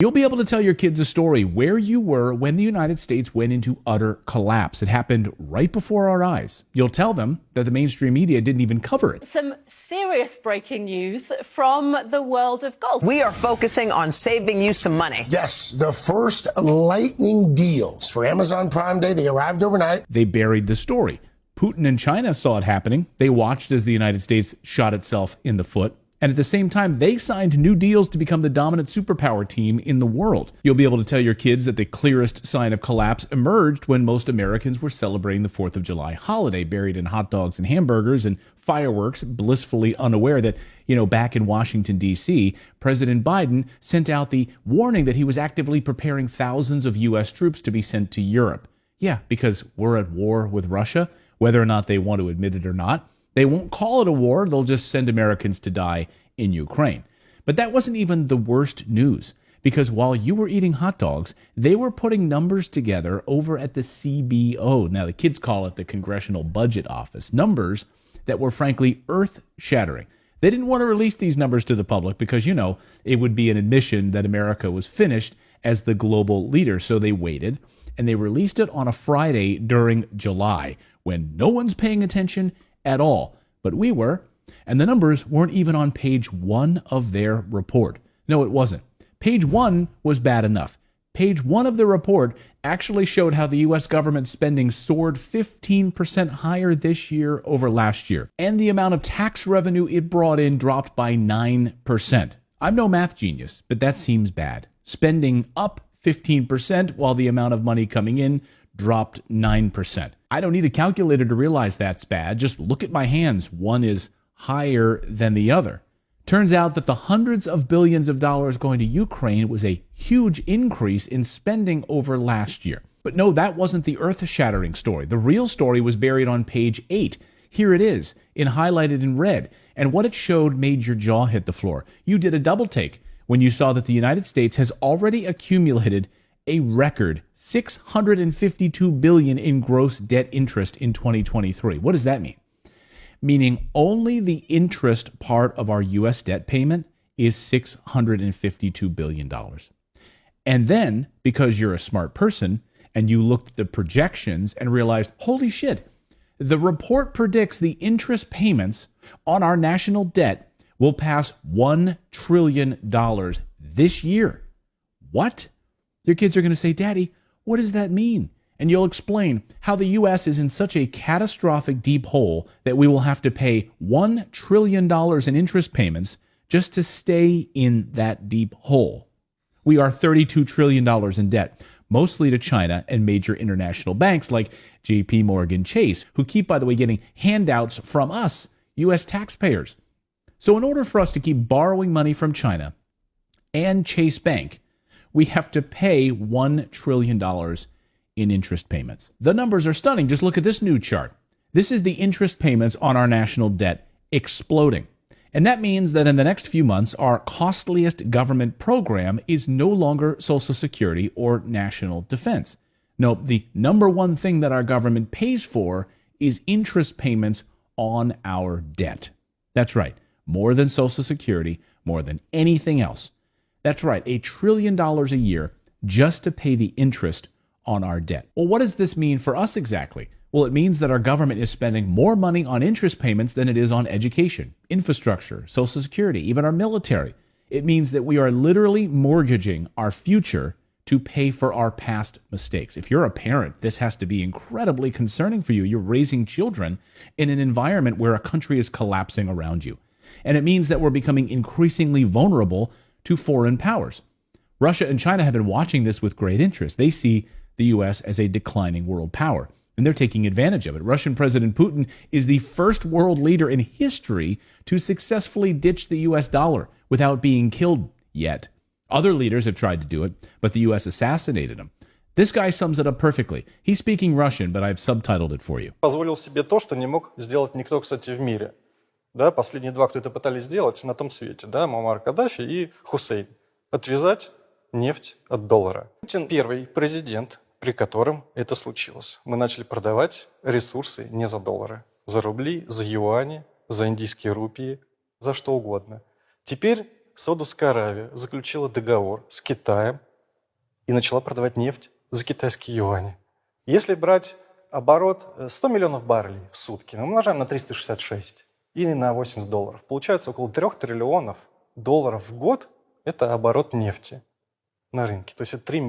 You'll be able to tell your kids a story where you were when the United States went into utter collapse. It happened right before our eyes. You'll tell them that the mainstream media didn't even cover it. Some serious breaking news from the world of golf. We are focusing on saving you some money. Yes, the first lightning deals for Amazon Prime Day. They arrived overnight. They buried the story. Putin and China saw it happening. They watched as the United States shot itself in the foot. And at the same time, they signed new deals to become the dominant superpower team in the world. You'll be able to tell your kids that the clearest sign of collapse emerged when most Americans were celebrating the 4th of July holiday, buried in hot dogs and hamburgers and fireworks, blissfully unaware that, back in Washington, D.C., President Biden sent out the warning that he was actively preparing thousands of U.S. troops to be sent to Europe. Yeah, because we're at war with Russia, whether or not they want to admit it or not. They won't call it a war. They'll just send Americans to die in Ukraine. But that wasn't even the worst news, because while you were eating hot dogs, they were putting numbers together over at the CBO. Now, the kids call it the Congressional Budget Office. Numbers that were frankly earth-shattering. They didn't want to release these numbers to the public because, it would be an admission that America was finished as the global leader. So they waited, and they released it on a Friday during July, when no one's paying attention at all, but we were, and the numbers weren't even on page 1 of their report. No, it wasn't. Page 1 was bad enough. Page 1 of the report actually showed how the U.S. government spending soared 15% higher this year over last year, and the amount of tax revenue it brought in dropped by 9%. I'm no math genius, but that seems bad. Spending up 15% while the amount of money coming in dropped 9%. I don't need a calculator to realize that's bad. Just look at my hands. One is higher than the other. Turns out that the hundreds of billions of dollars going to Ukraine was a huge increase in spending over last year. But no, that wasn't the earth-shattering story. The real story was buried on page 8. Here it is, highlighted in red. And what it showed made your jaw hit the floor. You did a double take when you saw that the United States has already accumulated a record $652 billion in gross debt interest in 2023. What does that mean? Meaning only the interest part of our U.S. debt payment is $652 billion. And then, because you're a smart person, and you looked at the projections and realized, holy shit, the report predicts the interest payments on our national debt will pass $1 trillion this year. What? Your kids are going to say, Daddy, what does that mean? And you'll explain how the U.S. is in such a catastrophic deep hole that we will have to pay $1 trillion in interest payments just to stay in that deep hole. We are $32 trillion in debt, mostly to China and major international banks like J.P. Morgan Chase, who keep, by the way, getting handouts from us, U.S. taxpayers. So in order for us to keep borrowing money from China and Chase Bank, we have to pay $1 trillion in interest payments. The numbers are stunning. Just look at this new chart. This is the interest payments on our national debt exploding. And that means that in the next few months, our costliest government program is no longer Social Security or national defense. No, the number one thing that our government pays for is interest payments on our debt. That's right. More than Social Security, more than anything else. That's right, $1 trillion a year just to pay the interest on our debt. Well, what does this mean for us exactly? Well, it means that our government is spending more money on interest payments than it is on education, infrastructure, Social Security, even our military. It means that we are literally mortgaging our future to pay for our past mistakes. If you're a parent, this has to be incredibly concerning for you. You're raising children in an environment where a country is collapsing around you. And it means that we're becoming increasingly vulnerable to foreign powers. Russia and China have been watching this with great interest. They see the U.S. as a declining world power, and they're taking advantage of it. Russian President Putin is the first world leader in history to successfully ditch the U.S. dollar without being killed yet. Other leaders have tried to do it, but the U.S. assassinated him. This guy sums it up perfectly. He's speaking Russian, but I've subtitled it for you. Позволил себе то, что не мог сделать никто, кстати, в мире. Да, последние два, кто это пытались сделать на том свете, да, Муаммар Каддафи и Хусейн. Отвязать нефть от доллара. Путин первый президент, при котором это случилось. Мы начали продавать ресурсы не за доллары, за рубли, за юани, за индийские рупии, за что угодно. Теперь Саудовская Аравия заключила договор с Китаем и начала продавать нефть за китайские юани. Если брать оборот 100 миллионов баррелей в сутки, мы умножаем на 366 или на $80, получается около 3 триллионов долларов в год – это оборот нефти на рынке. То есть это 3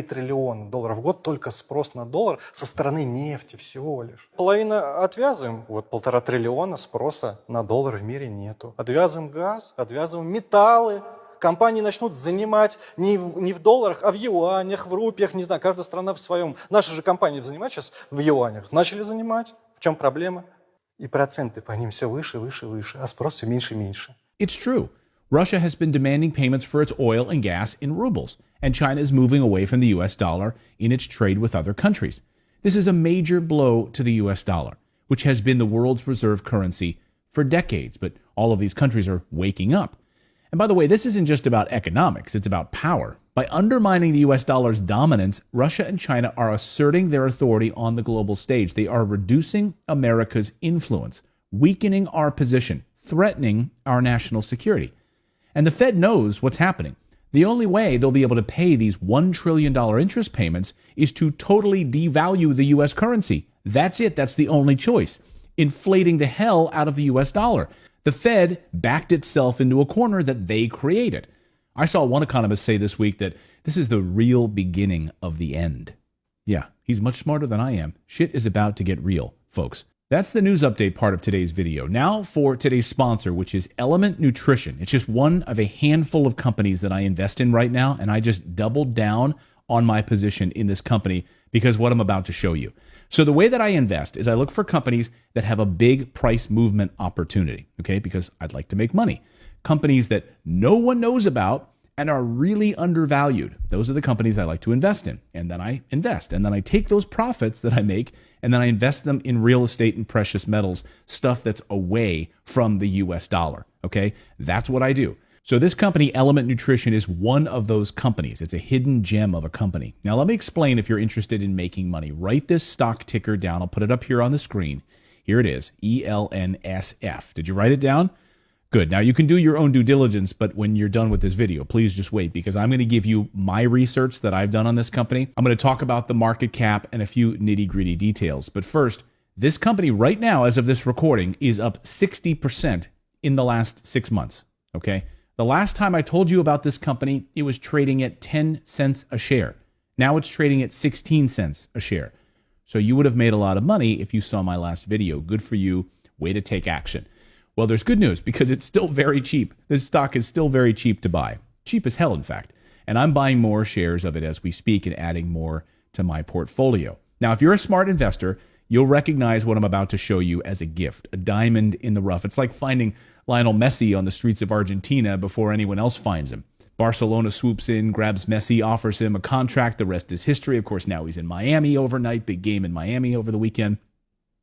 триллиона долларов в год только спрос на доллар со стороны нефти всего лишь. Половина отвязываем, вот 1,5 триллиона спроса на доллар в мире нету. Отвязываем газ, отвязываем металлы. Компании начнут занимать не в долларах, а в юанях, в рупиях, не знаю, каждая страна в своем. Наши же компании занимают сейчас в юанях. Начали занимать. В чем проблема? И проценты по ним все выше, выше, выше, а спрос все меньше и меньше. It's true. Russia has been demanding payments for its oil and gas in rubles, and China is moving away from the US dollar in its trade with other countries. This is a major blow to the US dollar, which has been the world's reserve currency for decades, but all of these countries are waking up. And by the way, this isn't just about economics, it's about power. By undermining the US dollar's dominance, Russia and China are asserting their authority on the global stage. They are reducing America's influence, weakening our position, threatening our national security. And the Fed knows what's happening. The only way they'll be able to pay these $1 trillion interest payments is to totally devalue the U.S. currency. That's it. That's the only choice. Inflating the hell out of the U.S. dollar. The Fed backed itself into a corner that they created. I saw one economist say this week that this is the real beginning of the end. Yeah, he's much smarter than I am. Shit is about to get real, folks. That's the news update part of today's video. Now for today's sponsor, which is Element Nutrition. It's just one of a handful of companies that I invest in right now, and I just doubled down on my position in this company because what I'm about to show you. So the way that I invest is I look for companies that have a big price movement opportunity, okay, because I'd like to make money. Companies that no one knows about and are really undervalued. Those are the companies I like to invest in. And then I invest. And then I take those profits that I make and then I invest them in real estate and precious metals, stuff that's away from the US dollar. Okay? That's what I do. So this company, Element Nutrition, is one of those companies. It's a hidden gem of a company. Now, let me explain if you're interested in making money. Write this stock ticker down. I'll put it up here on the screen. Here it is, ELNSF. Did you write it down? Good. Now, you can do your own due diligence, but when you're done with this video, please just wait because I'm going to give you my research that I've done on this company. I'm going to talk about the market cap and a few nitty-gritty details. But first, this company right now, as of this recording, is up 60% in the last 6 months. Okay? The last time I told you about this company, it was trading at 10 cents a share. Now it's trading at 16 cents a share. So you would have made a lot of money if you saw my last video. Good for you. Way to take action. Well, there's good news because it's still very cheap. This stock is still very cheap to buy. Cheap as hell, in fact. And I'm buying more shares of it as we speak and adding more to my portfolio. Now, if you're a smart investor, you'll recognize what I'm about to show you as a gift, a diamond in the rough. It's like finding Lionel Messi on the streets of Argentina before anyone else finds him. Barcelona swoops in, grabs Messi, offers him a contract. The rest is history. Of course, now he's in Miami overnight. Big game in Miami over the weekend.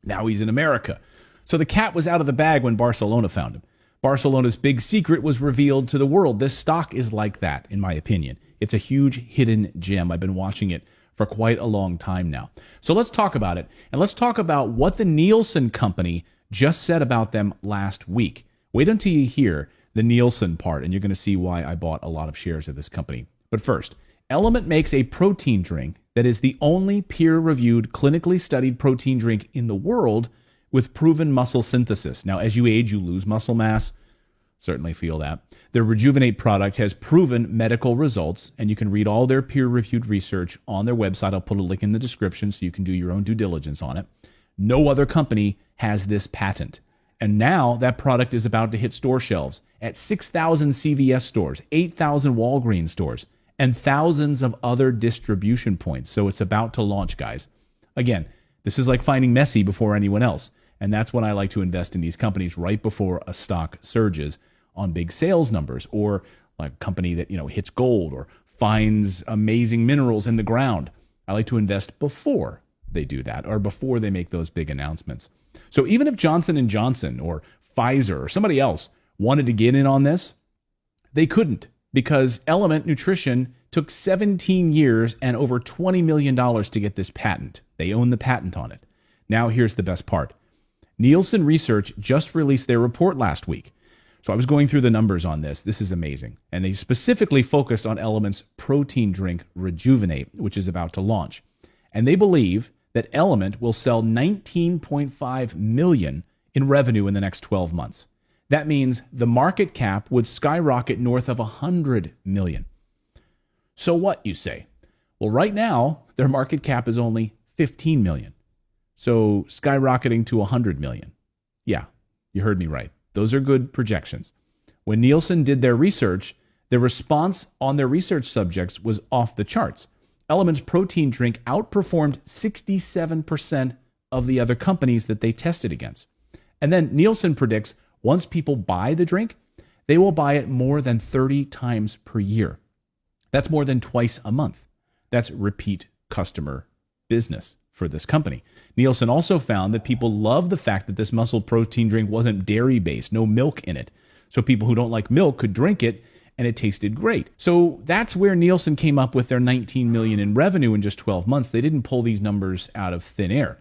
Now he's in America. So the cat was out of the bag when Barcelona found him. Barcelona's big secret was revealed to the world. This stock is like that, in my opinion. It's a huge hidden gem. I've been watching it for quite a long time now. So let's talk about it. And let's talk about what the Nielsen company just said about them last week. Wait until you hear the Nielsen part, and you're going to see why I bought a lot of shares of this company. But first, Element makes a protein drink that is the only peer-reviewed, clinically studied protein drink in the world with proven muscle synthesis. Now, as you age, you lose muscle mass. Certainly feel that. Their Rejuvenate product has proven medical results, and you can read all their peer-reviewed research on their website. I'll put a link in the description so you can do your own due diligence on it. No other company has this patent. And now that product is about to hit store shelves at 6,000 CVS stores, 8,000 Walgreens stores, and thousands of other distribution points. So it's about to launch, guys. Again, this is like finding Messi before anyone else. And that's when I like to invest in these companies right before a stock surges on big sales numbers, or like a company that, hits gold or finds amazing minerals in the ground. I like to invest before they do that or before they make those big announcements. So even if Johnson & Johnson or Pfizer or somebody else wanted to get in on this, they couldn't because Element Nutrition took 17 years and over $20 million to get this patent. They own the patent on it. Now here's the best part. Nielsen Research just released their report last week. So I was going through the numbers on this. This is amazing. And they specifically focused on Element's protein drink Rejuvenate, which is about to launch. And they believe that Element will sell 19.5 million in revenue in the next 12 months. That means the market cap would skyrocket north of 100 million. So what, you say? Well, right now, their market cap is only 15 million. So skyrocketing to 100 million. Yeah, you heard me right. Those are good projections. When Nielsen did their research, the response on their research subjects was off the charts. Element's protein drink outperformed 67% of the other companies that they tested against. And then Nielsen predicts once people buy the drink, they will buy it more than 30 times per year. That's more than twice a month. That's repeat customer business for this company. Nielsen also found that people love the fact that this muscle protein drink wasn't dairy-based, no milk in it. So people who don't like milk could drink it, and it tasted great. So that's where Nielsen came up with their 19 million in revenue in just 12 months. They didn't pull these numbers out of thin air.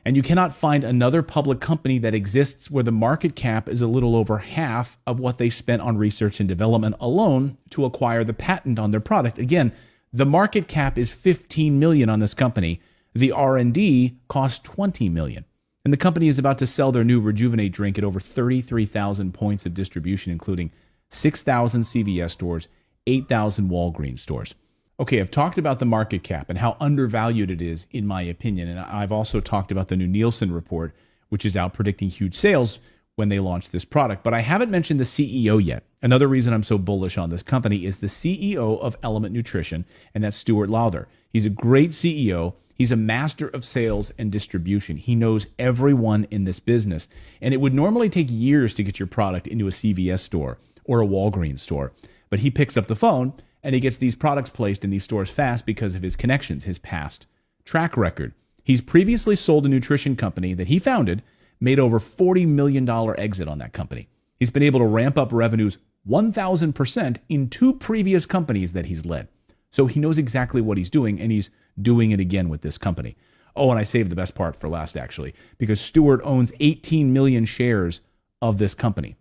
And you cannot find another public company that exists where the market cap is a little over half of what they spent on research and development alone to acquire the patent on their product. Again, the market cap is 15 million on this company. The R&D cost 20 million. And the company is about to sell their new Rejuvenate drink at over 33,000 points of distribution, including 6,000 CVS stores, 8,000 Walgreens stores. Okay, I've talked about the market cap and how undervalued it is, in my opinion. And I've also talked about the new Nielsen report, which is out predicting huge sales when they launch this product. But I haven't mentioned the CEO yet. Another reason I'm so bullish on this company is the CEO of Element Nutrition, and that's Stuart Lowther. He's a great CEO. He's a master of sales and distribution. He knows everyone in this business. And it would normally take years to get your product into a CVS store or a Walgreens store. But he picks up the phone and he gets these products placed in these stores fast because of his connections, his past track record. He's previously sold a nutrition company that he founded, made over $40 million exit on that company. He's been able to ramp up revenues 1,000% in 2 previous companies that he's led. So he knows exactly what he's doing, and he's doing it again with this company. Oh, and I saved the best part for last, actually, because Stuart owns 18 million shares of this company.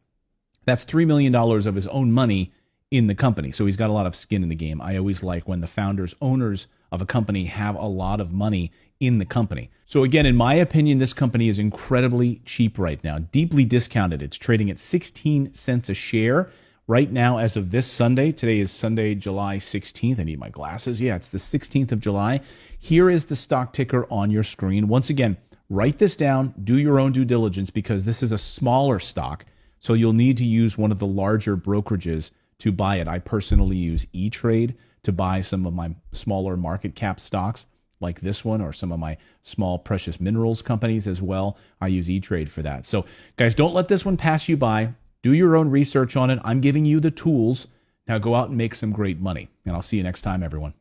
That's $3 million of his own money in the company. So he's got a lot of skin in the game. I always like when the founders, owners of a company have a lot of money in the company. So again, in my opinion, this company is incredibly cheap right now, deeply discounted. It's trading at 16 cents a share right now as of this Sunday. Today is Sunday, July 16th. I need my glasses. Yeah, it's the 16th of July. Here is the stock ticker on your screen. Once again, write this down, do your own due diligence, because this is a smaller stock. So you'll need to use one of the larger brokerages to buy it. I personally use E-Trade to buy some of my smaller market cap stocks like this one, or some of my small precious minerals companies as well. I use E-Trade for that. So guys, don't let this one pass you by. Do your own research on it. I'm giving you the tools. Now go out and make some great money. And I'll see you next time, everyone.